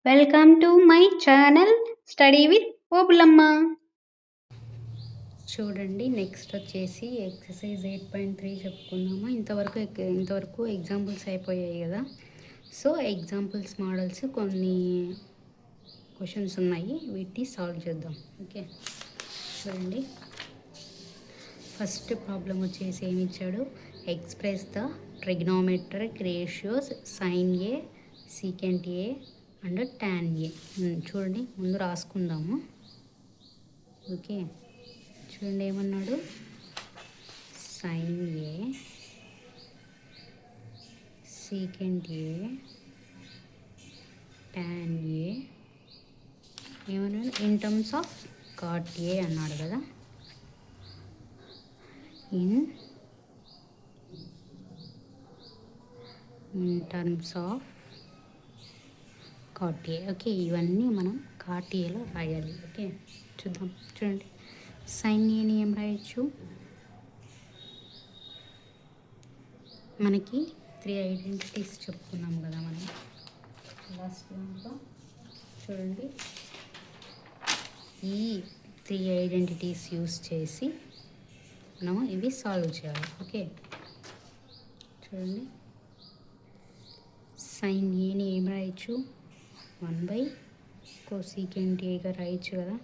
Welcome to my channel study with Obulamma. చూడండి, next వచ్చేసి exercise 8.3 చెప్పుకుందాము. ఇంతవరకు ఎగ్జాంపుల్స్ అయిపోయాయి కదా. సో ఎగ్జాంపుల్స్ మోడల్స్ కొన్ని క్వశ్చన్స్ ఉన్నాయి, వీటిని సాల్వ్ చేద్దాం. ఓకే, చూడండి. ఫస్ట్ ప్రాబ్లం వచ్చేసి ఏమి ఇచ్చాడు, express the trigonometric ratios sine A, secant A and tan A. చూడండి, ముందు రాసుకుందాము. ఓకే, చూడండి ఏమన్నాడు, sine A, secant A, tan A, ఏమన్నాడు, in terms of cot A అన్నాడు కదా. In terms of cot A. Okay, ఇవన్నీ మనం కాట్ ఏలో రాయాలి. ఓకే, చూద్దాం. చూడండి, సైన్ ఏని ఏం రాయొచ్చు, మనకి 3 ఐడెంటిటీస్ చెప్పుకున్నాం కదా మనం లాస్ట్ దాంట్లో. చూడండి, ఈ 3 ఐడెంటిటీస్ యూస్ చేసి మనము ఇవి సాల్వ్ చేయాలి. ఓకే, చూడండి, సైన్ ఏని ఏం రాయొచ్చు, 1 కోసీకెంట్ ఏగా రాయొచ్చు కదా.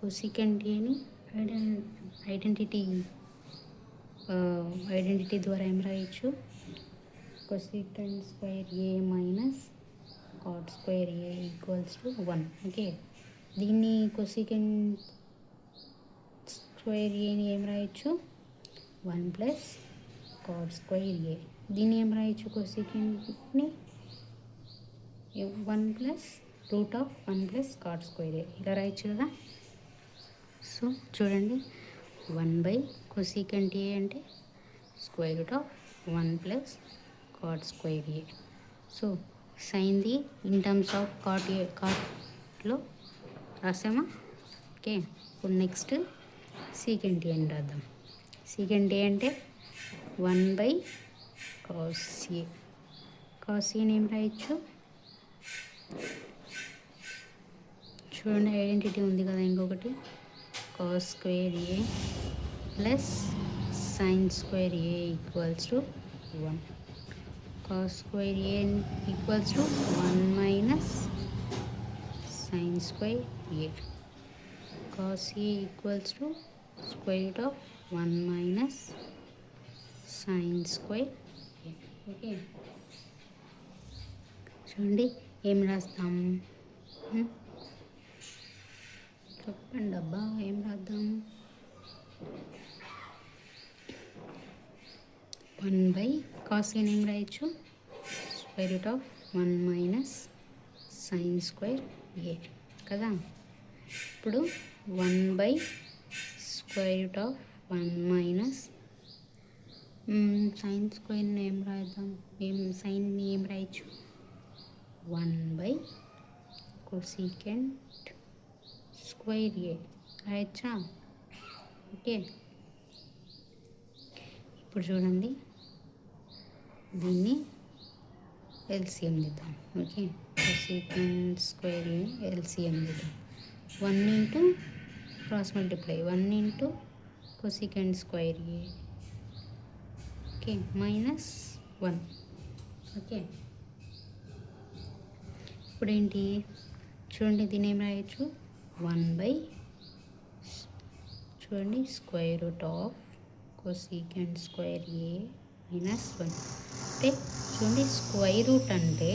కోసీకెంట్ ఏని ఐడెంటిటీ ద్వారా ఏం రాయొచ్చు, cosecant square A minus cot square A equals to 1. Okay, దీన్ని కోసీకెంట్ స్క్వేర్ ఏని ఏం రాయొచ్చు, 1 ప్లస్ కాట్ స్క్వేర్ ఏ. దీన్ని ఏం రాయొచ్చు, కోసీకెంట్ని 1 plus root of 1 plus cot square A, ఇలా రాయొచ్చు కదా. సో చూడండి, 1 కోసీకెంట్ ఏ అంటే square root of 1 plus cot square A. So సైన్ది ఇన్ టర్మ్స్ ఆఫ్ కాట్లో రాసామా. ఓకే, ఇప్పుడు నెక్స్ట్ సీకెంట్ ఏ అని రాద్దాం. సీకెంట్ ఏ అంటే 1 కాస్ ఏ. కాస్ ఏని ఏం రాయొచ్చు, చూడండి ఐడెంటిటీ ఉంది కదా ఇంకొకటి, cos square A plus sine square A equals to 1. Cos square A equals to 1 minus sine square A. Cos A equals to square root of 1 minus sine square A. Okay, చూడండి ఏం రాస్తాము, చెప్పండి అబ్బా, ఏం రాద్దాము. 1 cos ఏని ఏం రాయొచ్చు, square root of 1 minus sine square A కదా. ఇప్పుడు 1 square root of 1 minus sine స్క్వేర్ని ఏం రాద్దాం, సైన్ని ఏం రాయొచ్చు, 1 కోసీకెంట్ స్క్వేర్ ఏ రాయొచ్చా. ఓకే, ఇప్పుడు చూడండి, దీన్ని ఎల్సిఎం దిద్దాం. Okay, cosecant square A LCM దిద్దాం. 1 into cross multiply 1 into cosecant square A. Okay, minus 1. Okay, ఇప్పుడు ఏంటి, చూడండి దీన్ని ఏం రాయొచ్చు, 1 చూడండి square root of cosecant square A minus 1. అంటే చూడండి, స్క్వేర్ రూట్ అంటే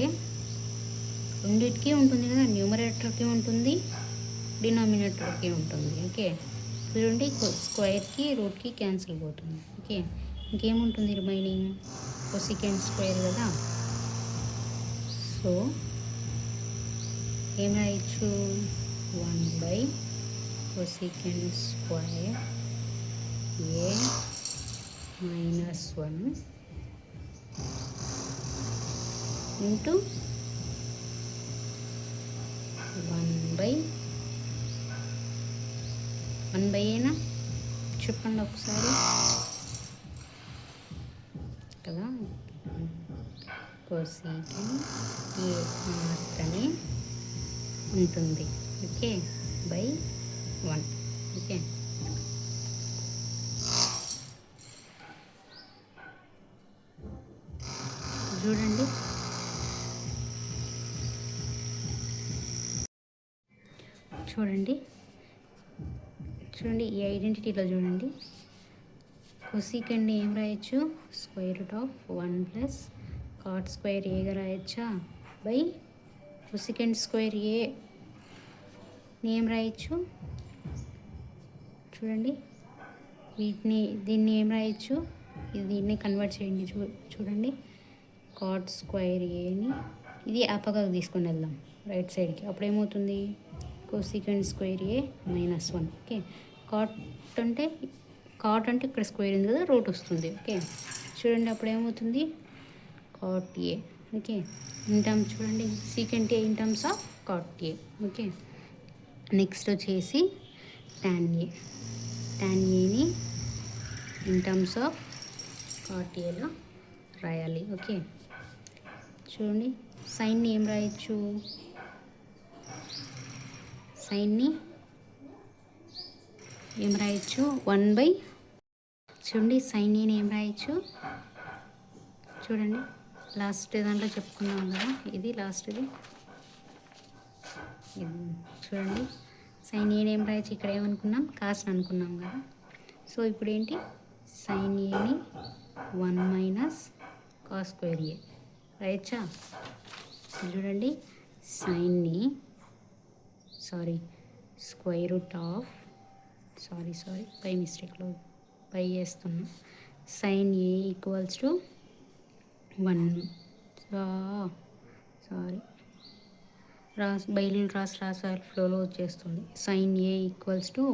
రెండింటికి ఉంటుంది కదా, న్యూమరేటర్కి ఉంటుంది, డినామినేటర్కి ఉంటుంది. ఓకే, చూడండి స్క్వేర్కి రూట్కి క్యాన్సిల్ పోతుంది. ఓకే, ఇంకేముంటుంది రిమైనింగ్, కోసీకెంట్ స్క్వేర్ కదా. సో ఏం రాయొచ్చు, 1 cosecant square A minus 1 into 1 ఏనా, చెప్పండి ఒకసారి కదా. కోసీకెంట్ ఏ మాత్రమే ఉంటుంది. Okay, by 1. ఓకే, చూడండి. చూడండి చూడండి ఈ ఐడెంటిటీలో చూడండి. కొసీకెండ్ని ఏం రాయొచ్చు? √1 ప్లస్ కాట్ స్క్వేర్ ఏగా రాయొచ్చా? బై కొసీకెండ్ స్క్వేర్ ఏని ఏం రాయొచ్చు? చూడండి, దీన్ని ఏం రాయొచ్చు? దీన్ని కన్వర్ట్ చేయండి. చూడండి, కాట్ స్క్వేర్ ఏని ఇది ఆ పక్కకు తీసుకొని వెళ్దాం రైట్ సైడ్కి. అప్పుడు ఏమవుతుంది? కొసీకెండ్ స్క్వేర్ ఏ -1. ఓకే, కాట్ అంటే ఇక్కడ స్క్వేర్ ఉంది కదా, రూట్ వస్తుంది. ఓకే, చూడండి అప్పుడు ఏమవుతుంది? Cot A. Okay, in terms చూడండి, secant A in terms of cot A. Okay, next వచ్చేసి tan ఏని ఇన్ టర్మ్స్ ఆఫ్ కాట్ ఏలో రాయాలి. ఓకే, చూడండి సైన్ని ఏం రాయొచ్చు? సైన్ని ఏం రాయొచ్చు? 1/. చూడండి సైన్ ఏని ఏం రాయొచ్చు? చూడండి లాస్ట్ దాంట్లో చెప్పుకున్నాం కదా, ఇది లాస్ట్ది. చూడండి సైన్ ఏని ఏం రాయొచ్చు? ఇక్కడ ఏమనుకున్నాం? కాస్ట్ అనుకున్నాం కదా. సో ఇప్పుడు ఏంటి? సైన్ ఏని 1 - కాస్ స్క్వేర్ ఏ రాయొచ్చా? చూడండి సైన్ని స్క్వేర్ రూట్ ఆఫ్ బై మిస్టేక్లో బై చేస్తున్నా. సైన్ ఏ ఈక్వల్స్ టు 1 బైలు రాసి ఫ్లోలో వచ్చేస్తుంది. Sine A equals to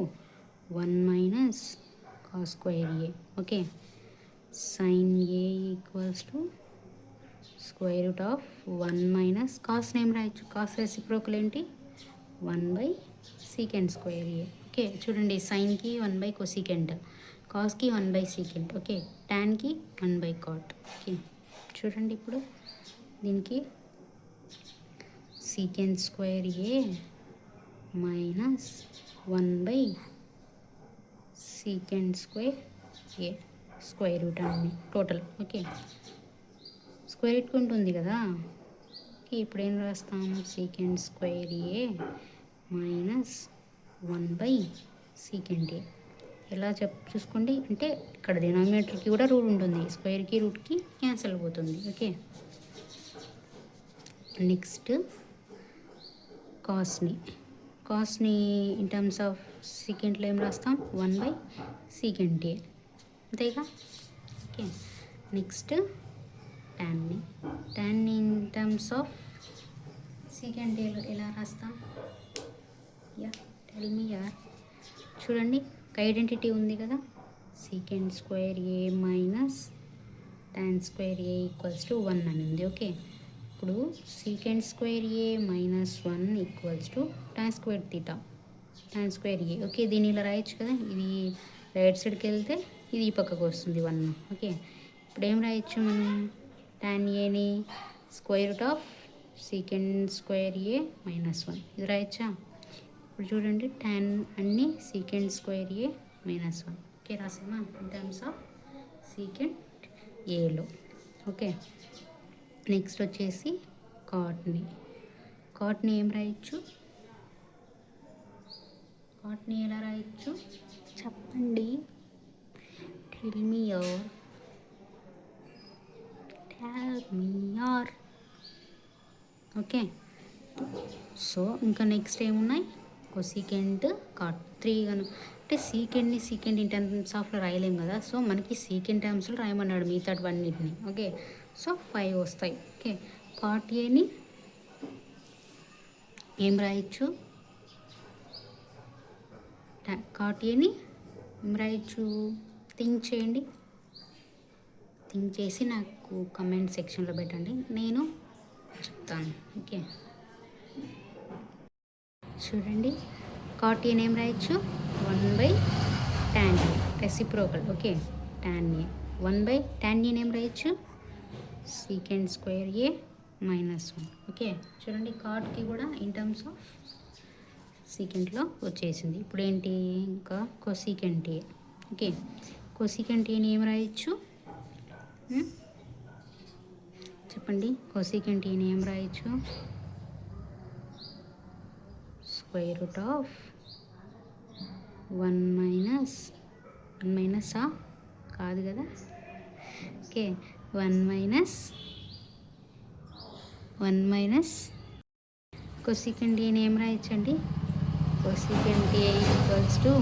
1 - cos square A. Okay, sine A equals to √1 - cos name రాయొచ్చు. కాస్ రెసిప్రోకల్ ఏంటి? 1/secant square A. ఓకే, చూడండి సైన్కి 1/cosecant, కాస్కి 1/secant. Okay, టాన్కి 1/cot. Okay, చూడండి ఇప్పుడు దీనికి secant square A -1/secant square A square root అన్ని total. Okay, square ఇట్టుకుంటుంది కదా. Okay, ఇప్పుడు ఏం రాస్తాం? secant స్క్వేర్ ఏ -1/secant ఏ. ఎలా చూసుకోండి, అంటే ఇక్కడ డినామినేటర్కి కూడా రూట్ ఉంటుంది, స్క్వేర్కి రూట్కి క్యాన్సిల్ అయిపోతుంది. ఓకే, నెక్స్ట్ కాస్ని ఇన్ టర్మ్స్ ఆఫ్ సెకంట్లో ఏం రాస్తాం? 1/secant ఏ, అంతేగా. ఓకే, నెక్స్ట్ టాన్ని ఇన్ టర్మ్స్ ఆఫ్ సెకంట్ ఏలో ఎలా రాస్తాం? టెల్ మీ యార్. చూడండి ఐడెంటిటీ ఉంది కదా, secant square A tan square A equals to 1 అని ఉంది. ఓకే, ఇప్పుడు secant square A -1 equals to tan square A. Okay, దీన్ని ఇలా రాయొచ్చు కదా, ఇది రైట్ సైడ్కి వెళ్తే ఇది ఈ పక్కకు వస్తుంది 1. ఓకే, ఇప్పుడు ఏం రాయొచ్చు మనం? tan ఏని √secant స్క్వేర్ ఏ -1 ఇది రాయొచ్చా? ఇప్పుడు చూడండి tan అన్ని secant స్క్వేర్ ఏ -1. ఓకే, రాసామా? ఇన్ టర్మ్స్ ఆఫ్ secant ఏలో. ఓకే, నెక్స్ట్ వచ్చేసి కాట్ని ఏం రాయొచ్చు? కాట్ని ఎలా రాయొచ్చు చెప్పండి? టెల్ మీ యార్. ఓకే, సో ఇంకా నెక్స్ట్ ఏమున్నాయి? కొసీకెంట్ కాట్ 3 గాను. అంటే సీకెంట్ ఇన్ టర్మ్స్ ఆఫ్లో రాయలేము కదా, సో మనకి సీకెంట్ టర్మ్స్లో రాయమన్నాడు మిగతావన్నిటిని. ఓకే, సో 5 వస్తాయి. ఓకే, కాట్ ఏని ఏం రాయొచ్చు? కాట్ ఏని ఏం రాయొచ్చు? థింక్ చేయండి. థింక్ చేసి నాకు కమెంట్ సెక్షన్లో పెట్టండి, నేను చెప్తాను. ఓకే, చూడండి కాట్ ఏని ఏం రాయొచ్చు? 1/tan ఏ రెసిప్రోకల్. ఓకే, tan ఏ 1/tan ఏని ఏం రాయొచ్చు? secant square A -1. ఓకే, చూడండి కాట్కి కూడా ఇన్ టర్మ్స్ ఆఫ్ సీకెంట్లో వచ్చేసింది. ఇప్పుడు ఏంటి, ఇంకా కొసీకెంట్ ఏ. ఓకే, కొసీకెంట్ ఏని ఏం రాయొచ్చు చెప్పండి. కొసీకెంట్ ఏని ఏం రాయొచ్చు? స్క్వేర్ రూట్ ఆఫ్ 1 మైనస్ కాదు కదా. ఓకే, 1 మైనస్ కొసీకెంట్ ఏని ఏం రాయొచ్చండి? Cosecant A equals to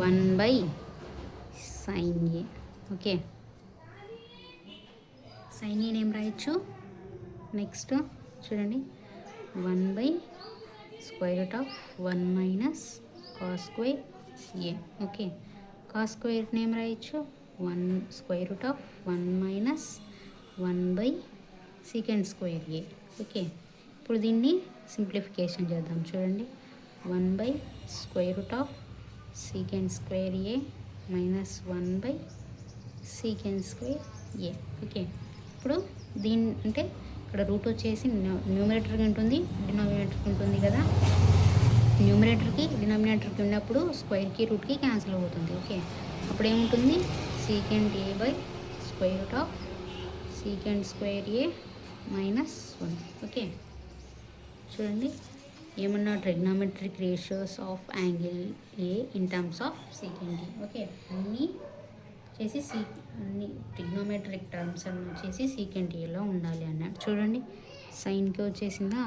1/sin A. Okay, sine ఏని ఏం రాయొచ్చు? నెక్స్ట్ చూడండి, 1/√1 minus cos square A. Okay, cos స్క్వేర్ని ఏం రాయొచ్చు? 1/√1 minus 1/secant square A. Okay, ఇప్పుడు దీన్ని సింప్లిఫికేషన్ చేద్దాం. చూడండి, 1/√secant square A minus 1/secant square A. Okay, ఇప్పుడు దీని అంటే ఇక్కడ రూట్ వచ్చేసి న్యూమరేటర్కి ఉంటుంది, డినామినేటర్కి ఉంటుంది కదా. న్యూమరేటర్కి డినామినేటర్కి ఉన్నప్పుడు స్క్వేర్కి రూట్కి క్యాన్సిల్ అవుతుంది. ఓకే, అప్పుడు ఏముంటుంది? Secant A by square root of secant square A -1. Okay, చూడండి ఏమన్నా trigonometric ratios of angle A in terms of secant A. Okay, అన్నీ చేసి అన్ని ట్రిగ్నోమెట్రిక్ టర్మ్స్ అన్నీ వచ్చేసి సీకెంట్ ఏలో ఉండాలి అన్నాడు. చూడండి, సైన్కి వచ్చేసిందా,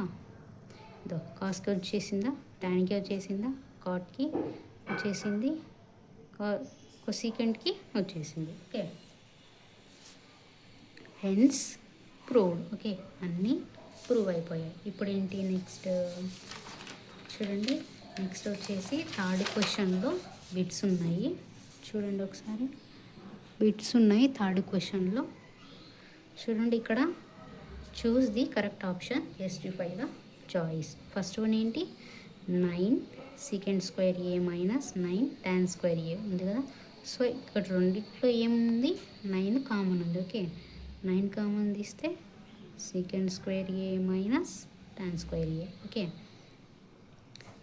కాస్కి వచ్చేసిందా, టాన్కి వచ్చేసిందా, కాట్కి వచ్చేసింది, కొసీకెంట్కి వచ్చేసింది. Okay, hence proved. ఓకే, అన్నీ ప్రూవ్ అయిపోయాయి. ఇప్పుడు ఏంటి నెక్స్ట్ చూడండి. నెక్స్ట్ వచ్చేసి థర్డ్ క్వశ్చన్లో బిట్స్ ఉన్నాయి. చూడండి ఒకసారి, బిట్స్ ఉన్నాయి థర్డ్ క్వశ్చన్లో. చూడండి, ఇక్కడ choose the correct option, justify the choice. First one ఏంటి, 9 secant square A minus 9 tan square ఏ ఉంది కదా. సో ఇక్కడ రెండిట్లో ఏముంది, 9 కామన్ ఉంది. ఓకే, 9 కామన్ తీస్తే secant square A minus tan square A. Okay,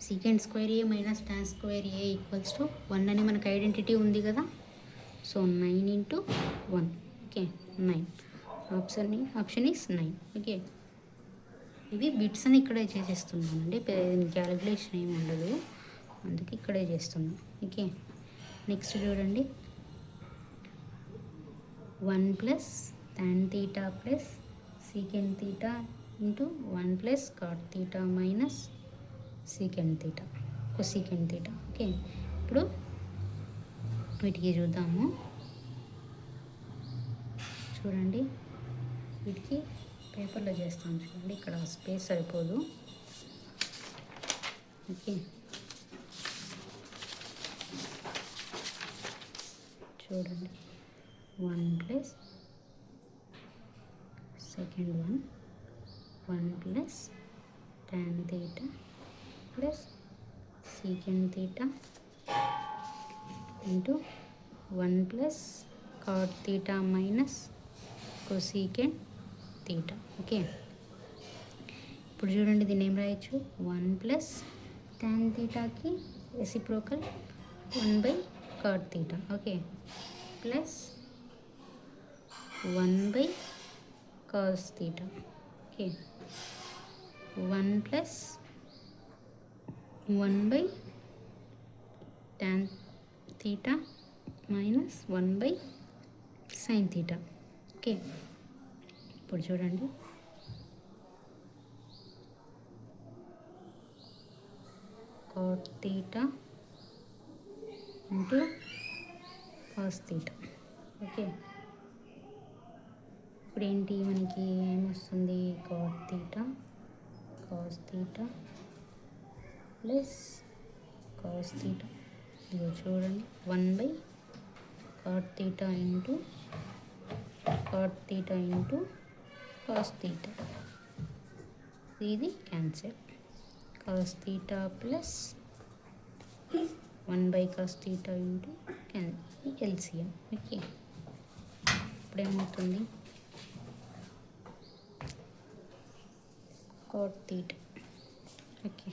secant square A minus tan square A equals to 1 అని మనకు ఐడెంటిటీ ఉంది కదా. So 9 × 1. Okay, 9. Option is 9. Okay, ఇవి బిట్స్ అని ఇక్కడే చేసేస్తున్నానండి, క్యాలిక్యులేషన్ ఏమి ఉండదు, అందుకే ఇక్కడే చేస్తున్నాను. ఓకే, నెక్స్ట్ చూడండి, 1 + tan θ + secant θ into 1 + cot θ minus secant θ cosecant θ. Okay, ఇప్పుడు వీటికి చూద్దాము. చూడండి, వీటికి పేపర్లో చేస్తాను. చూడండి, ఇక్కడ స్పేస్ సరిపోదు. ఓకే, చూడండి, 1 + second 1 + tan θ + secant θ into 1 + cot θ minus cosecant θ. Okay, ఇప్పుడు చూడండి, దీన్ని ఏం రాయొచ్చు, 1 + tan θకి reciprocal 1/cot θ. Okay, plus 1/cos θ. Okay, 1 + 1/tan θ minus 1/sin θ. Okay, ఇప్పుడు చూడండి, cot θ ఇంటూ cos θ. ఓకే, ఇప్పుడు ఏంటి మనకి ఏమొస్తుంది, cot θ cos θ ప్లస్ cos θ. ఇదిగో చూడండి, 1/cot θ into cot θ into cos θ. ఇది cancel. cos θ plus 1/cos θ into LCM. Okay, ఇప్పుడు ఏమవుతుంది, cot theta. ఓకే,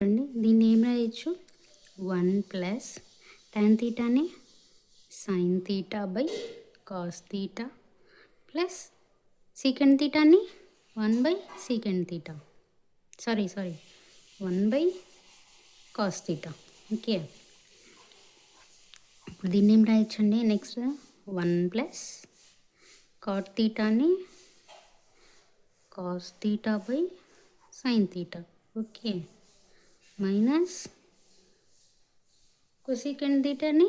చూడండి దీన్ని ఏం రాయొచ్చు, 1 ప్లస్ tan తీటాని sin theta by cos theta plus secant తీటాని 1 by secant theta, sorry 1 by cos theta. Okay, ఇప్పుడు దీన్ని ఏం రాయొచ్చండి, నెక్స్ట్ 1 ప్లస్ కాట్ తీటాని cos theta by sine theta. Okay, minus cosecant తీటాని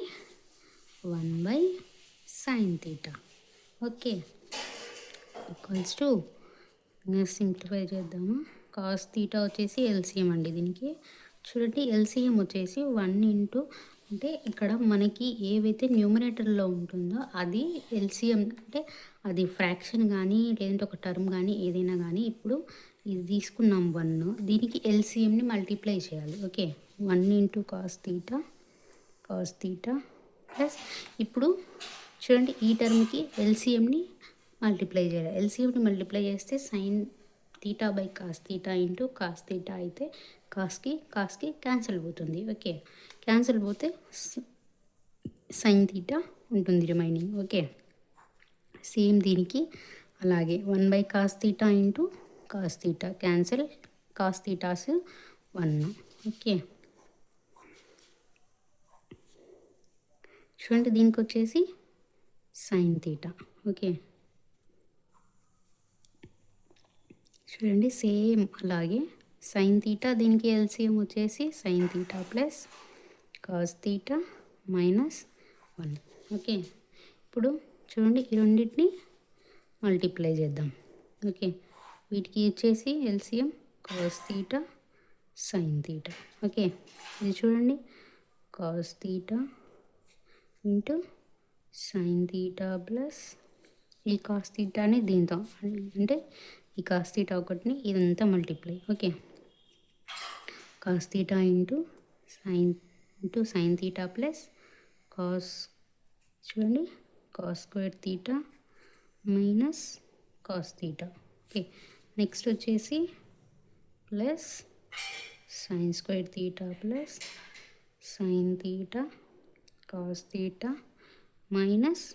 1 by sine theta. Okay, equals to simplify చేద్దాము. Cos theta వచ్చేసి LCM అండి దీనికి. చూడండి ఎల్సిఎం వచ్చేసి 1 ఇంటూ, అంటే ఇక్కడ మనకి ఏవైతే న్యూమరేటర్లో ఉంటుందో అది ఎల్సిఎం, అంటే అది ఫ్రాక్షన్ కానీ లేదంటే ఒక టర్మ్ కానీ ఏదైనా కానీ, ఇప్పుడు ఇది తీసుకున్నాం 1, దీనికి ఎల్సిఎంని మల్టిప్లై చేయాలి. Okay, 1 into cos theta plus, ఇప్పుడు చూడండి ఈ టర్మ్కి ఎల్సిఎంని మల్టిప్లై చేయాలి. ఎల్సిఎంని మల్టిప్లై చేస్తే sine theta by cos theta into cos theta అయితే కాస్కి క్యాన్సిల్ పోతుంది. ఓకే, క్యాన్సిల్ పోతే సైన్ తీటా ఉంటుంది రిమైనింగ్. ఓకే, సేమ్ దీనికి అలాగే 1 by cos theta into cos theta cancel, cos thetas 1. Okay, చూడండి దీనికి వచ్చేసి సైన్ తీటా. ఓకే, చూడండి సేమ్ అలాగే సైన్ తీటా, దీనికి ఎల్సిఎం వచ్చేసి sine theta plus cos theta minus 1. Okay, ఇప్పుడు చూడండి ఈ రెండింటిని మల్టిప్లై చేద్దాం. ఓకే, వీటికి వచ్చేసి LCM cos theta sine theta. Okay, ఇది చూడండి cos theta into sine theta plus ఈ కాస్ తీటాని దీంతో, అంటే ఈ కాస్ తీటా ఒకటిని ఇదంతా multiply. Okay, cos theta into sine theta plus cos, చూడండి cos square theta minus cos theta. Okay, next వచ్చేసి plus sine square theta plus sine theta cos theta minus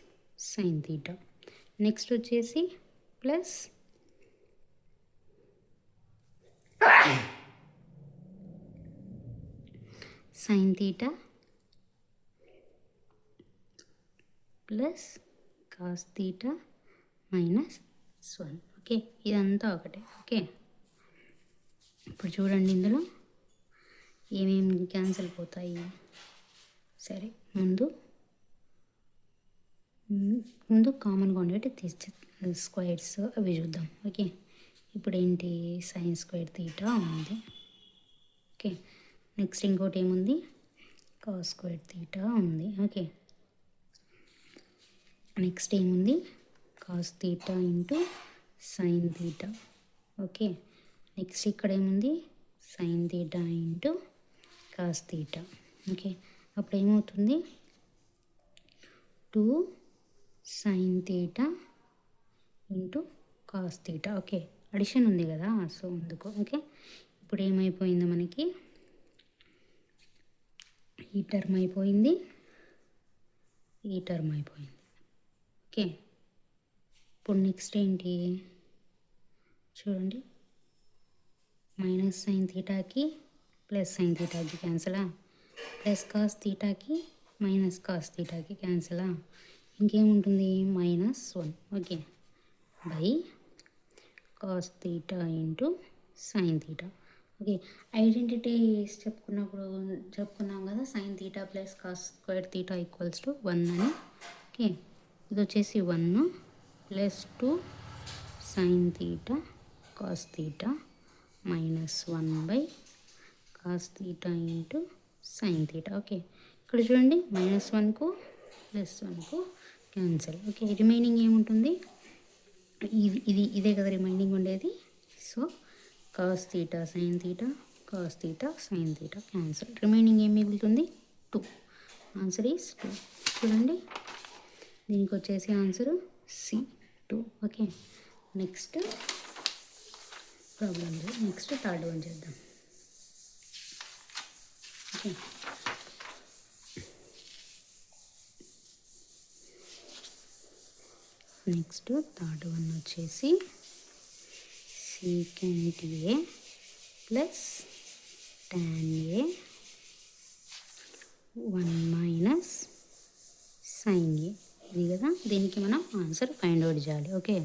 sine theta. Next వచ్చేసి plus sine theta plus cos theta minus 1. Okay, ఇదంతా ఒకటే. Okay, ఇప్పుడు చూడండి ఇందులో ఏమేమి cancel పోతాయి. సరే, ముందు కామన్గా ఉండేటి స్క్వేర్స్ అవి చూద్దాం. ఓకే, ఇప్పుడు ఏంటి, సైన్ స్క్వేర్ తీటా ఉంది. ఓకే, నెక్స్ట్ ఇంకోటి ఏముంది, కాస్ స్క్వేర్ తీటా ఉంది. ఓకే, నెక్స్ట్ ఏముంది, cos theta into sine theta. Okay, next ఇక్కడ ఏముంది, sine theta into cos theta. Okay, అప్పుడు ఏమవుతుంది, 2 sine theta into cos theta. Okay, addition ఉంది కదా, సో అందుకు. ఓకే, ఇప్పుడు ఏమైపోయింది మనకి, ఈ టర్మ్ అయిపోయింది, ఈ టర్మ్ అయిపోయింది. ఓకే, ఇప్పుడు నెక్స్ట్ ఏంటి చూడండి, మైనస్ సైన్ తీటాకి ప్లస్ సైన్ తీటాకి క్యాన్సలా, ప్లస్ కాస్ తీటాకి మైనస్ కాస్ తీటాకి క్యాన్సలా, ఇంకేముంటుంది -1. Okay, by cos theta into sine theta. Okay, identities చెప్పుకున్నాం కదా, sine theta plus cos square theta equals to 1 అని. ఓకే, ఇది వచ్చేసి 1 plus 2 sine theta cos theta minus 1 by cos theta into sine theta. Okay, ఇక్కడ చూడండి -1కు +1కు cancel. Okay, remaining ఏముంటుంది, ఇదే కదా రిమైనింగ్ ఉండేది. So cos theta sine theta cos theta sine theta cancel, remaining ఏం మిగులుతుంది, 2. Answer is 2. చూడండి దీనికి వచ్చేసి answer C2. Okay, next problem next third one చేద్దాం. ఓకే, నెక్స్ట్ థర్డ్ వన్ వచ్చేసి secant A plus tan A 1 minus sin A. ఇది కదా, దీనికి మనం ఆన్సర్ ఫైండ్ అవుట్ చేయాలి. ఓకే,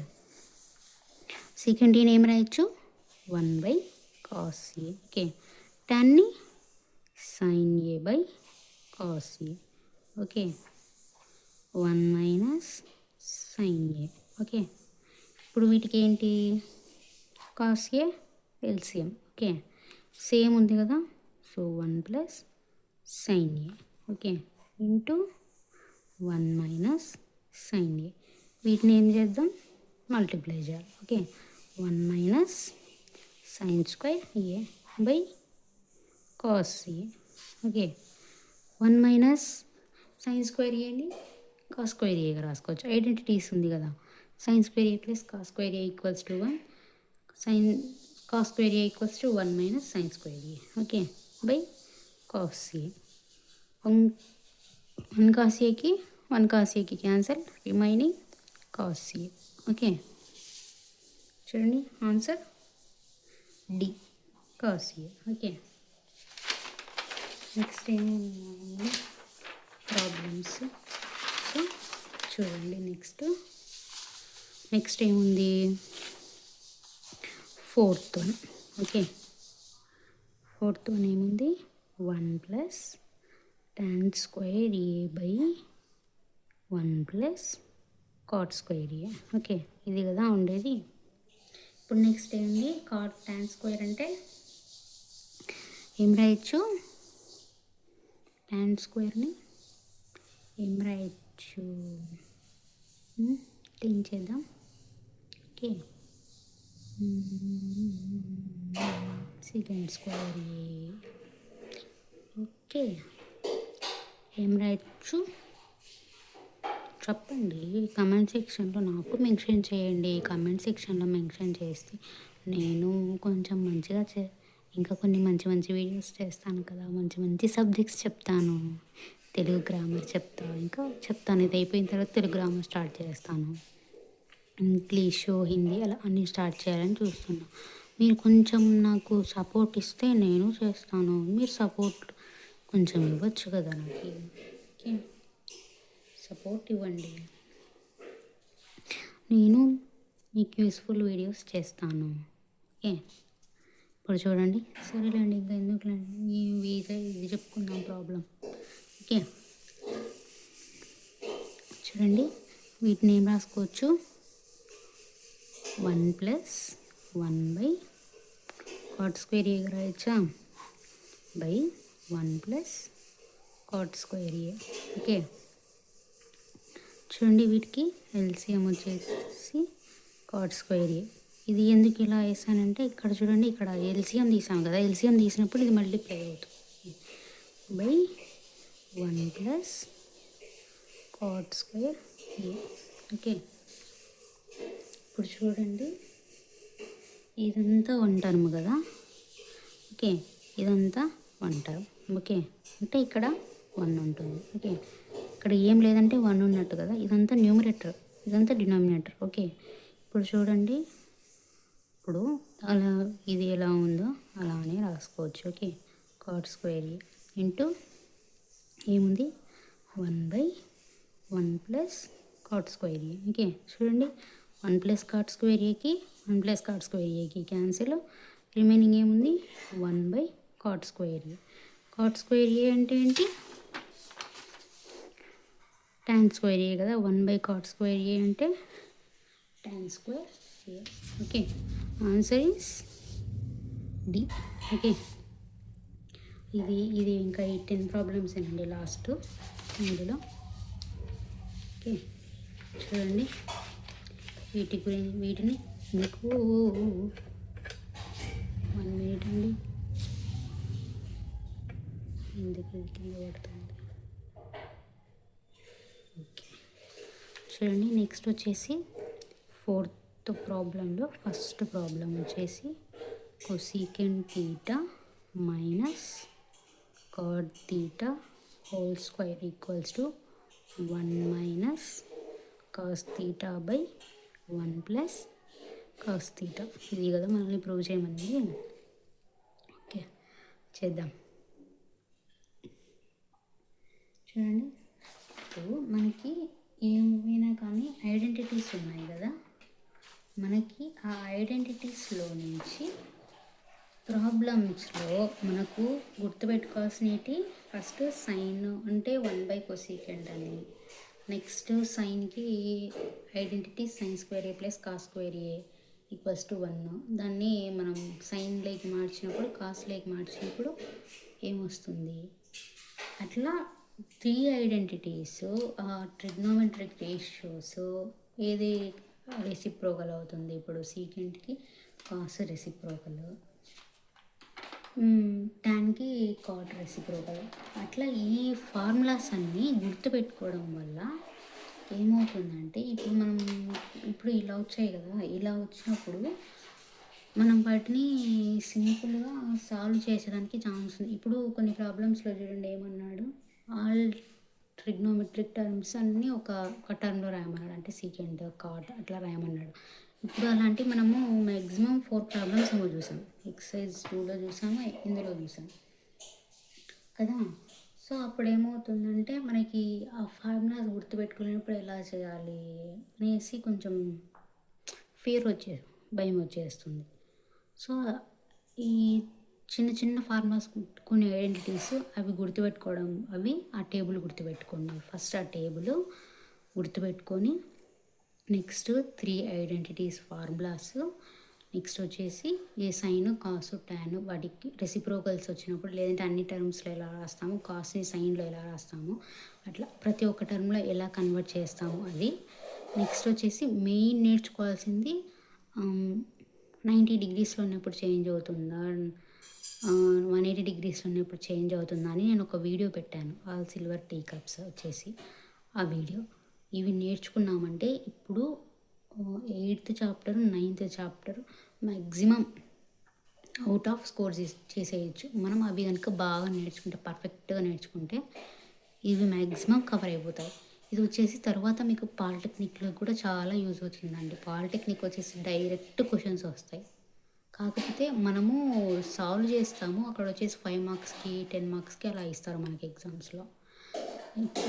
secant Aని ఏం రాయొచ్చు 1/cos A. ఓకే, tanని sin A/cos A. Okay, 1 minus sin A. Okay, ఇప్పుడు వీటికి ఏంటి cos A LCM. Okay, same ఉంది కదా, so 1 plus sin A. Okay, into 1 minus sin A. వీటిని ఏం చేద్దాం, మల్టిప్లై చేయాలి. Okay, 1 minus sin square A by cos A. Okay, 1 minus sin square ఏని cos స్క్వేర్ ఏగా రాసుకోవచ్చు. ఐడెంటిటీస్ ఉంది కదా, sin square A plus cos square A equals to 1, sin cos square A equals to 1 minus sin square A. Okay, by cos A. 1 cos Aకి 1 cos Aకి cancel, remaining cos A. Okay, చూడండి answer D, cos A. Okay, next ఏమన్నా problems. So చూడండి, next ఏముంది, fourth one. Okay, fourth one ఏముంది 1 plus tan square A by 1 plus cot square A. Okay, ఇది కదా ఉండేది. ఇప్పుడు నెక్స్ట్ ఏంటి, tan స్క్వేర్ అంటే ఏం రాయొచ్చు, tan స్క్వేర్ని ఏం రాయొచ్చు, క్లీన్ చేద్దాం. Okay, secant square A. Okay, ఏం రాయొచ్చు చెప్పండి కమెంట్ సెక్షన్లో, నాకు మెన్షన్ చేయండి. కమెంట్ సెక్షన్లో మెన్షన్ చేస్తే నేను కొంచెం మంచిగా ఇంకా కొన్ని మంచి మంచి వీడియోస్ చేస్తాను కదా, మంచి మంచి సబ్జెక్ట్స్ చెప్తాను. తెలుగు గ్రామర్ ఇంకా చెప్తాను. ఇది అయిపోయిన తర్వాత తెలుగు గ్రామర్ స్టార్ట్ చేస్తాను. ఇంగ్లీషు, హిందీ అలా అన్నీ స్టార్ట్ చేయాలని చూస్తున్నా. మీరు కొంచెం నాకు సపోర్ట్ ఇస్తే నేను చేస్తాను. మీరు సపోర్ట్ కొంచెం ఇవ్వచ్చు కదా నాకు. ఓకే, సపోర్ట్ ఇవ్వండి, నేను మీకు యూస్ఫుల్ వీడియోస్ చేస్తాను. ఓకే, ఇప్పుడు చూడండి, సరేలేండి ఇంకా ఎందుకులేండి, ఇది చెప్పుకుందాం ప్రాబ్లం. ఓకే, చూడండి వీటిని ఏం రాసుకోవచ్చు, 1 ప్లస్ 1/cot స్క్వేర్ A రాయచ్చా, by 1 plus cot square A. Okay, చూడండి వీటికి ఎల్సిఎం వచ్చేసి cot స్క్వేర్ A. ఇది ఎందుకు ఇలా వేసానంటే ఇక్కడ చూడండి, ఇక్కడ ఎల్సిఎం తీసాం కదా, ఎల్సిఎం తీసినప్పుడు ఇది మల్టిప్లై అవుతుంది by 1 plus cot square A. Okay, ఇప్పుడు చూడండి ఇదంతా 1 టర్మ్ కదా. ఓకే, ఇదంతా 1 టర్మ్. ఓకే, అంటే ఇక్కడ 1 ఉంటుంది. ఓకే, ఇక్కడ ఏం లేదంటే 1 ఉన్నట్టు కదా, ఇదంతా న్యూమరేటర్, ఇదంతా డినామినేటర్. ఓకే, ఇప్పుడు చూడండి, ఇప్పుడు అలా ఇది ఎలా ఉందో అలానే రాసుకోవచ్చు. Okay, cot square A into ఏముంది 1/1 plus cot square A. Okay, చూడండి 1 ప్లస్ cot స్క్వేర్ Aకి 1 ప్లస్ cot స్క్వేర్ Aకి క్యాన్సిల్, రిమైనింగ్ ఏముంది 1/cot square A. cot square A అంటే ఏంటి, tan స్క్వేర్ A కదా, 1/cot స్క్వేర్ A అంటే tan square A. Okay, answer is D. Okay, ఇది ఇంకా 10 ప్రాబ్లమ్స్ ఏనండి లాస్ట్ ఇందులో. ఓకే, చూడండి వీటిని మీకు 1 మినిట్ అండి, ఎందుకు కింద పడుతుంది. ఓకే, చూడండి. నెక్స్ట్ వచ్చేసి ఫోర్త్ ప్రాబ్లంలో ఫస్ట్ ప్రాబ్లం వచ్చేసి cosecant theta minus cot theta whole square equals to 1 minus cos theta by 1 plus cos theta. ఇది కదా మనల్ని ప్రూవ్ చేయమంది. ఓకే, చేద్దాం. చూడండి, ఇప్పుడు మనకి ఏమైనా కానీ ఐడెంటిటీస్ ఉన్నాయి కదా, మనకి ఆ ఐడెంటిటీస్లో నుంచి ప్రాబ్లమ్స్లో మనకు గుర్తుపెట్టుకోవాల్సినవి ఫస్ట్ సైన్ అంటే 1 కొసీకెంట్ అని, నెక్స్ట్ సైన్కి identity sine square A plus cos square A equals to 1. దాన్ని మనం సైన్ లేక్ మార్చినప్పుడు కాస్ లేక్ మార్చినప్పుడు ఏమొస్తుంది, అట్లా 3 ఐడెంటిటీస్, ట్రిగ్నోమెట్రిక్ రేషియోస్, ఏది రెసిప్రోకల్ అవుతుంది. ఇప్పుడు సీకెంట్కి కాస్ రెసిప్రోకల్, టాన్కి కాట్ రెసిప్రోకల్. అట్లా ఈ ఫార్ములాస్ అన్నీ గుర్తుపెట్టుకోవడం వల్ల ఏమవుతుందంటే ఇప్పుడు ఇలా వచ్చాయి కదా, ఇలా వచ్చినప్పుడు మనం వాటిని సింపుల్గా సాల్వ్ చేసేదానికి ఛాన్స్ ఉంది. ఇప్పుడు కొన్ని ప్రాబ్లమ్స్లో చూడండి ఏమన్నాడు, ఆల్ ట్రిగ్నోమెట్రిక్ టర్మ్స్ అన్నీ ఒక టర్మ్లో రాయమన్నాడు, అంటే సీకెంట్ కాట్ అట్లా రాయమన్నాడు. ఇప్పుడు అలాంటి మనము మ్యాక్సిమం 4 ప్రాబ్లమ్స్ ఏమో చూసాం, ఎక్సర్సైజ్ 2లో చూసాము, ఇందులో చూసాం కదా. సో అప్పుడు ఏమవుతుందంటే మనకి ఆ ఫార్ములాస్ గుర్తుపెట్టుకునేటప్పుడు ఎలా చేయాలి అనేసి కొంచెం భయం వచ్చేస్తుంది. సో ఈ చిన్న చిన్న ఫార్ములాస్ కొన్ని ఐడెంటిటీస్ అవి గుర్తుపెట్టుకోవడం, ఆ టేబుల్ గుర్తుపెట్టుకోండి. ఫస్ట్ ఆ టేబుల్ గుర్తుపెట్టుకొని నెక్స్ట్ 3 ఐడెంటిటీస్ ఫార్ములాస్, నెక్స్ట్ వచ్చేసి ఏ సైన్ కాసు టాన్ వాటికి రెసిప్రోకల్స్ వచ్చినప్పుడు, లేదంటే అన్ని టర్మ్స్లో ఎలా రాస్తాము, కాస్ని సైన్లో ఎలా రాస్తాము, అట్లా ప్రతి ఒక్క టర్మ్లో ఎలా కన్వర్ట్ చేస్తాము అది. నెక్స్ట్ వచ్చేసి మెయిన్ నేర్చుకోవాల్సింది 90 డిగ్రీస్లో ఉన్నప్పుడు చేంజ్ అవుతుందా, 180 డిగ్రీస్లో ఉన్నప్పుడు చేంజ్ అవుతుందా అని నేను ఒక వీడియో పెట్టాను, ఆల్ సిల్వర్ టీ కప్స్ వచ్చేసి ఆ వీడియో. ఇవి నేర్చుకున్నామంటే ఇప్పుడు 8th chapter 9th chapter maximum out of score చేసేయచ్చు మనం. అవి కనుక బాగా నేర్చుకుంటే, పర్ఫెక్ట్గా నేర్చుకుంటే ఇవి మ్యాక్సిమం కవర్ అయిపోతాయి. ఇది వచ్చేసి తర్వాత మీకు పాలిటెక్నిక్లో కూడా చాలా యూజ్ అవుతుందండి. పాలిటెక్నిక్ వచ్చేసి డైరెక్ట్ క్వశ్చన్స్ వస్తాయి, కాకపోతే మనము సాల్వ్ చేస్తాము. అక్కడ వచ్చేసి 5 మార్క్స్కి 10 మార్క్స్కి అలా ఇస్తారు మనకి ఎగ్జామ్స్లో.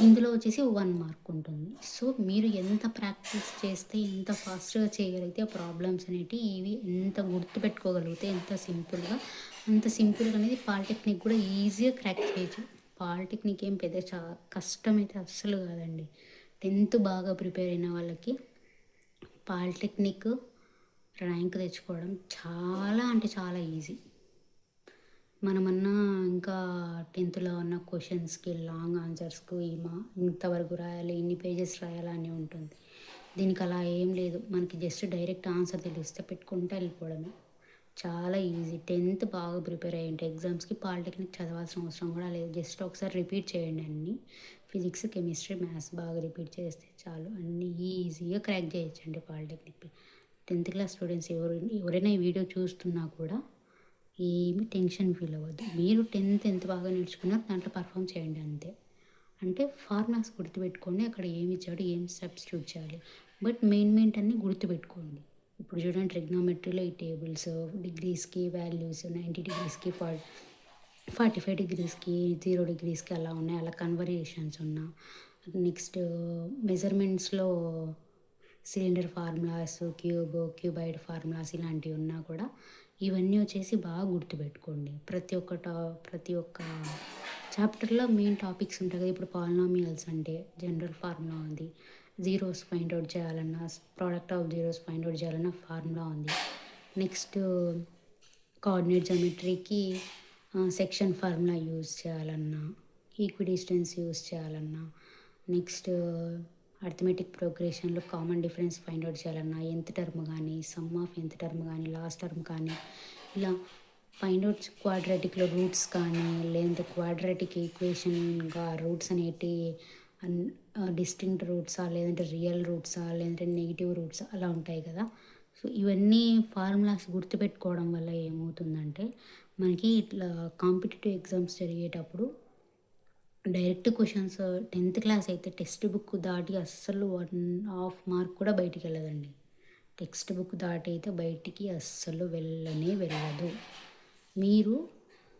ఇందులో వచ్చేసి 1 మార్క్ ఉంటుంది. సో మీరు ఎంత ప్రాక్టీస్ చేస్తే, ఎంత ఫాస్ట్గా చేయగలిగితే ఆ ప్రాబ్లమ్స్ అనేటివి ఇవి ఎంత గుర్తుపెట్టుకోగలిగితే అంత సింపుల్గా అనేది పాలిటెక్నిక్ కూడా ఈజీగా క్రాక్ చేయొచ్చు. పాలిటెక్నిక్ ఏం పెద్ద కష్టమైతే అస్సలు కాదండి. 10th బాగా ప్రిపేర్ అయిన వాళ్ళకి పాలిటెక్నిక్ ర్యాంక్ తెచ్చుకోవడం చాలా అంటే చాలా ఈజీ. మనమన్నా ఇంకా 10thలో ఉన్న క్వశ్చన్స్కి లాంగ్ ఆన్సర్స్కు ఇంతవరకు రాయాలి, ఇన్ని పేజెస్ రాయాలని ఉంటుంది. దీనికి అలా ఏం లేదు, మనకి జస్ట్ డైరెక్ట్ ఆన్సర్ తెలిస్తే పెట్టుకుంటే వెళ్ళిపోవడమే, చాలా ఈజీ. 10th బాగా ప్రిపేర్ అయ్యింటే ఎగ్జామ్స్కి పాలిటెక్నిక్ చదవాల్సిన అవసరం కూడా లేదు. జస్ట్ ఒకసారి రిపీట్ చేయండి అన్నీ, ఫిజిక్స్ కెమిస్ట్రీ మ్యాథ్స్ బాగా రిపీట్ చేస్తే చాలు, అన్నీ ఈజీగా క్రాక్ చేయొచ్చండి పాలిటెక్నిక్. 10th క్లాస్ స్టూడెంట్స్ ఎవరైనా ఈ వీడియో చూస్తున్నా కూడా ఏమి టెన్షన్ ఫీల్ అవ్వద్దు. మీరు 10th ఎంత బాగా నేర్చుకున్నారో దాంట్లో పర్ఫామ్ చేయండి అంతే. అంటే ఫార్ములాస్ గుర్తుపెట్టుకోండి, అక్కడ ఏమి ఇచ్చాడు, ఏం సబ్స్టిట్యూట్ చేయాలి, బట్ మెయిన్ అన్నీ గుర్తుపెట్టుకోండి. ఇప్పుడు చూడండి, ట్రిగ్నోమెట్రీలో ఈ టేబుల్స్, డిగ్రీస్కి వాల్యూస్, 90 డిగ్రీస్కి 45 డిగ్రీస్కి 0 డిగ్రీస్కి అలా ఉన్నాయి, అలా కన్వర్జేషన్స్ ఉన్నా. నెక్స్ట్ మెజర్మెంట్స్లో సిలిండర్ ఫార్ములాస్, క్యూబాయిడ్ ఫార్ములాస్ ఇలాంటివి ఉన్నా కూడా ఇవన్నీ వచ్చేసి బాగా గుర్తుపెట్టుకోండి. ప్రతి ఒక్క చాప్టర్లో మెయిన్ టాపిక్స్ ఉంటాయి కదా. ఇప్పుడు పాలినామియల్స్ అంటే జనరల్ ఫార్ములా ఉంది, జీరోస్ ఫైండ్ అవుట్ చేయాలన్నా, product of zeros find out చేయాలన్నా ఫార్ములా ఉంది. నెక్స్ట్ కోఆర్డినేట్ జామెట్రీకి సెక్షన్ ఫార్ములా యూజ్ చేయాలన్నా, ఈక్విడిస్టెన్స్ యూజ్ చేయాలన్నా, నెక్స్ట్ అర్థమెటిక్ ప్రోగ్రెషన్లో కామన్ డిఫరెన్స్ ఫైండ్ అవుట్ చేయాలన్నా, nth టర్మ్ కానీ, సమ్ ఆఫ్ nth టర్మ్ కానీ, లాస్ట్ టర్మ్ కానీ, ఇలా ఫైండ్ అవుట్ క్వాడ్రాటిక్లో రూట్స్ కానీ, లేదంటే క్వాడ్రాటిక్ ఈక్వేషన్గా రూట్స్ అనేటి డిస్టింక్ట్ రూట్సా, లేదంటే రియల్ రూట్సా, లేదంటే నెగిటివ్ రూట్సా అలా ఉంటాయి కదా. సో ఇవన్నీ ఫార్ములాస్ గుర్తుపెట్టుకోవడం వల్ల ఏమవుతుందంటే మనకి ఇట్లా కాంపిటేటివ్ ఎగ్జామ్స్ జరిగేటప్పుడు డైరెక్ట్ క్వశ్చన్స్ 10th క్లాస్ అయితే టెక్స్ట్ బుక్ దాటి అస్సలు 1.5 మార్క్ కూడా బయటికి వెళ్ళదండి. టెక్స్ట్ బుక్ దాటి అయితే బయటికి అస్సలు వెళ్ళదు. మీరు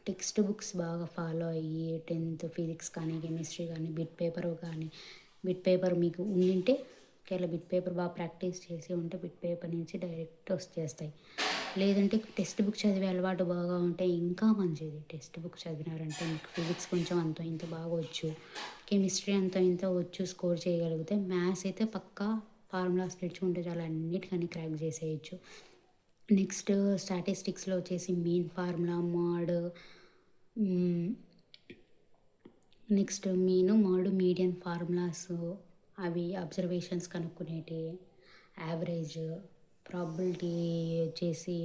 టెక్స్ట్ బుక్స్ బాగా ఫాలో అయ్యి 10th ఫిజిక్స్ కానీ, కెమిస్ట్రీ కానీ, బిట్ పేపర్ మీకు ఉండింటే ఒకవేళ బిట్ పేపర్ బాగా ప్రాక్టీస్ చేసి ఉంటే బిట్ పేపర్ నుంచి డైరెక్ట్ వచ్చేస్తాయి. లేదంటే టెక్స్ట్ బుక్ చదివే అలవాటు బాగా ఉంటే ఇంకా మంచిది. టెక్స్ట్ బుక్ చదివినారంటే మీకు ఫిజిక్స్ కొంచెం అంత ఇంత బాగా వచ్చు, కెమిస్ట్రీ అంత ఇంత వచ్చు, స్కోర్ చేయగలిగితే మ్యాథ్స్ అయితే పక్కా ఫార్ములాస్ నేర్చుకుంటే చాలా అన్నిటికన్నీ క్రాక్ చేసేయచ్చు. నెక్స్ట్ స్టాటిస్టిక్స్లో వచ్చేసి mean formula, mode, next mode, median formulas, అవి అబ్జర్వేషన్స్ కనుక్కునేటి, యావరేజ్, ప్రాబిలిటీ వచ్చేసి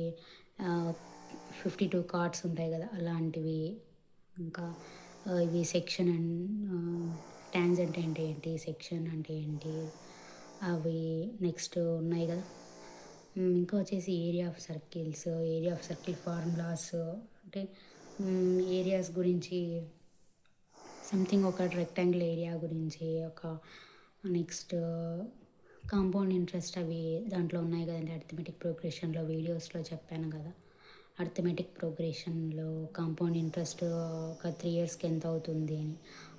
52 కార్డ్స్ ఉంటాయి కదా అలాంటివి. ఇంకా ఇవి సెక్షన్ అండ్ ట్యాంజెంట్ అంటే ఏంటి, సెక్షన్ అంటే ఏంటి, అవి నెక్స్ట్ ఉన్నాయి కదా. ఇంకా వచ్చేసి ఏరియా ఆఫ్ సర్కిల్ ఫార్ములాస్, అంటే ఏరియాస్ గురించి సంథింగ్ ఒక రెక్టాంగిల్ ఏరియా గురించి, ఒక నెక్స్ట్ కాంపౌండ్ ఇంట్రెస్ట్ అవి దాంట్లో ఉన్నాయి కదండి. అర్థమెటిక్ ప్రోగ్రెషన్లో వీడియోస్లో చెప్పాను కదా, అర్థమెటిక్ ప్రోగ్రెషన్లో కాంపౌండ్ ఇంట్రెస్ట్ ఒక 3 yearsకి ఎంత అవుతుంది అని.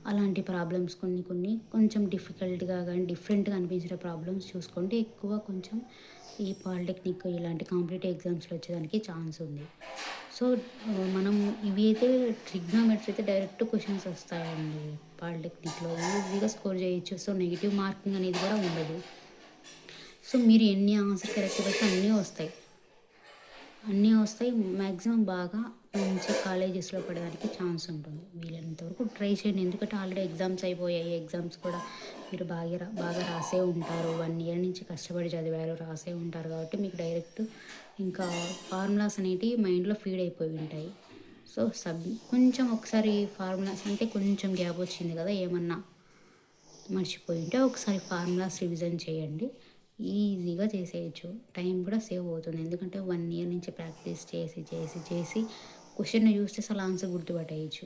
అలాంటి ప్రాబ్లమ్స్ కొన్ని కొంచెం డిఫికల్ట్గా కానీ డిఫరెంట్గా అనిపించిన ప్రాబ్లమ్స్ చూసుకుంటే ఎక్కువ కొంచెం ఈ పాలిటెక్నిక్ ఇలాంటి కాంపిటేటివ్ ఎగ్జామ్స్లో వచ్చేదానికి ఛాన్స్ ఉంది. సో మనం ఇవి అయితే ట్రిగ్నోమెట్రీ అయితే డైరెక్ట్ క్వశ్చన్స్ వస్తాయండి పాలిటెక్నిక్లో, ఈజీగా స్కోర్ చేయొచ్చు. సో నెగిటివ్ మార్కింగ్ అనేది కూడా ఉండదు. సో మీరు ఎన్ని ఆన్సర్ కరెక్ట్ పెడితే అన్నీ వస్తాయి. మ్యాక్సిమం బాగా మంచి కాలేజెస్లో పడడానికి ఛాన్స్ ఉంటుంది. వీలైనంత వరకు ట్రై చేయండి. ఎందుకంటే ఆల్రెడీ ఎగ్జామ్స్ అయిపోయాయి. ఎగ్జామ్స్ కూడా మీరు బాగా రాసే ఉంటారు. 1 year నుంచి కష్టపడి చదివారు, రాసే ఉంటారు కాబట్టి మీకు డైరెక్ట్ ఇంకా ఫార్ములాస్ అనేటివి మైండ్లో ఫీడ్ అయిపోయి ఉంటాయి. సో కొంచెం ఒకసారి ఫార్ములాస్ అంటే కొంచెం గ్యాప్ వచ్చింది కదా, ఏమన్నా మర్చిపోయి ఉంటే ఒకసారి ఫార్ములాస్ రివిజన్ చేయండి. ఈజీగా చేసేయచ్చు. టైం కూడా సేవ్ అవుతుంది. ఎందుకంటే 1 year నుంచి ప్రాక్టీస్ చేసి క్వశ్చన్ చూస్తే అసలు ఆన్సర్ గుర్తుపట్టేయచ్చు.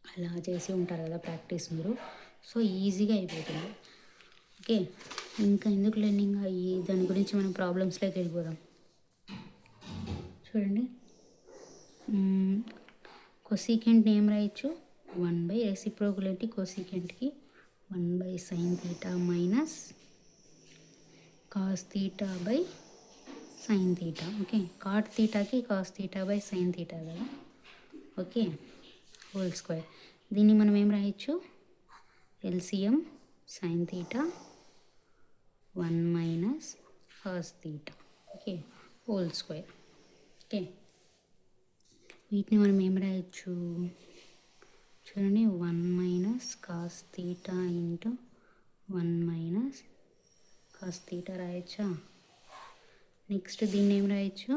అలా చేసి ఉంటారు కదా ప్రాక్టీస్ మీరు. సో ఈజీగా అయిపోతుంది. ఓకే, ఇంకా ఎందుకు లెర్నింగ్ దాని గురించి మనం ప్రాబ్లమ్స్లోకి వెళ్ళిపోదాం. చూడండి, కొసీకెంట్ని ఏం రాయొచ్చు, 1 రెసిప్రోకల్ కొసీకెంట్కి 1 sin θ minus cos θ by sin θ. Okay, cot థీటాకి కాస్ θ బై sin θ కదా. Okay, whole square. దీన్ని మనం ఏం రాయొచ్చు, LCM sin θ 1 minus cos θ. Okay, whole square. Okay, వీటిని మనం ఏం రాయొచ్చు, చూడండి, 1 minus cos θ into 1 minus cos θ రాయొచ్చా. నెక్స్ట్ దీన్ని ఏం రాయొచ్చు,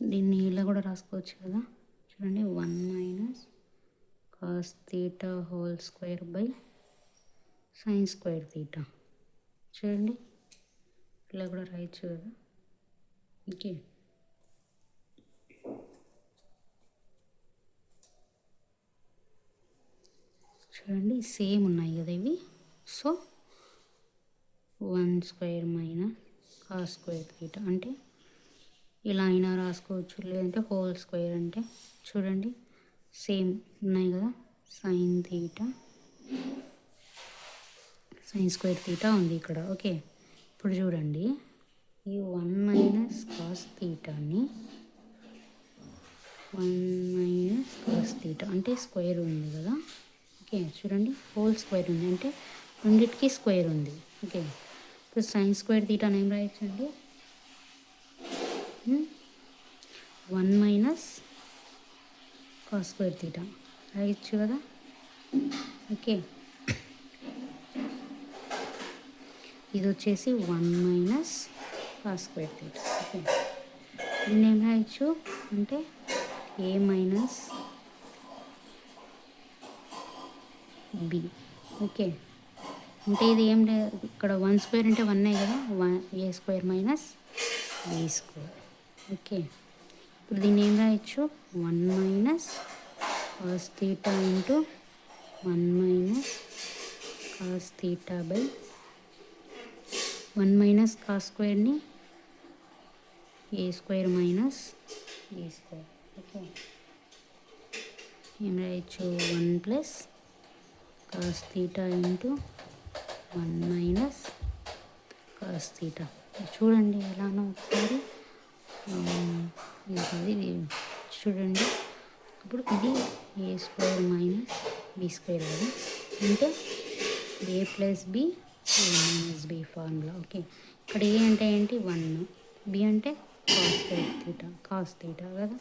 దీన్ని ఇలా కూడా రాసుకోవచ్చు కదా. చూడండి, 1 minus cos θ whole square by sine square θ. చూడండి, ఇలా కూడా రాయొచ్చు కదా. ఓకే, చూడండి సేమ్ ఉన్నాయి కదా ఇవి. So 1 square minus cos square θ అంటే ఇలా అయినా రాసుకోవచ్చు, లేదంటే హోల్ స్క్వేర్ అంటే చూడండి సేమ్ ఉన్నాయి కదా. సైన్ స్క్వేర్ θ ఉంది ఇక్కడ. ఓకే, ఇప్పుడు చూడండి, ఈ 1 మైనస్ కాస్ θని 1 మైనస్ కాస్ θ అంటే స్క్వేర్ ఉంది కదా. ఓకే, చూడండి, హోల్ స్క్వేర్ ఉంది అంటే రెండింటికి స్క్వేర్ ఉంది. ఓకే, ఇప్పుడు సైన్ స్క్వేర్ θ ఏం రాయొచ్చండి, 1 మైనస్ కాస్ స్క్వేర్ θ రాయొచ్చు కదా. ఓకే, ఇది వచ్చేసి 1 మైనస్ కాస్ స్క్వేర్ θ. ఓకే, దీన్ని ఏం రాయొచ్చు అంటే ఏ మైనస్ బి. ఓకే, అంటే ఇది ఏం లేదు, ఇక్కడ 1 స్క్వేర్ అంటే 1 కదా, A square minus B square. Okay, ఇప్పుడు దీన్ని ఏం రాయొచ్చు, 1 minus cos theta into 1 minus cos theta by 1 minus cos స్క్వేర్ని A square minus B square. Okay, ఏం రాయొచ్చు, 1 plus cos theta into 1 minus cos theta. చూడండి ఎలానో ఒకసారి, ఇది చూడండి. ఇప్పుడు ఇది A square minus B square కదా, అంటే A plus B A minus B formula. Okay, ఇక్కడ ఏ అంటే ఏంటి, 1, బి అంటే కాస్ థీటా కదా,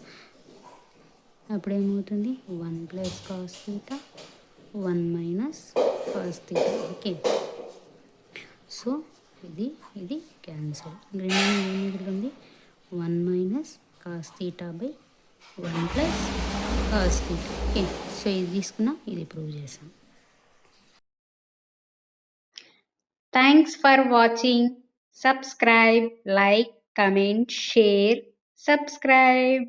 అప్పుడు ఏమవుతుంది, 1 plus cos theta 1 minus cos theta. Okay, so ఇది క్యాన్సిల్, రిమైనింగ్ ఏం మిగులుతుంది, 1 minus cos theta by 1 plus cos theta. Okay, so ఇది తీసుకున్నా, ఇది ప్రూవ్ చేసాం. Thanks for watching. Subscribe, like, comment, share. Subscribe.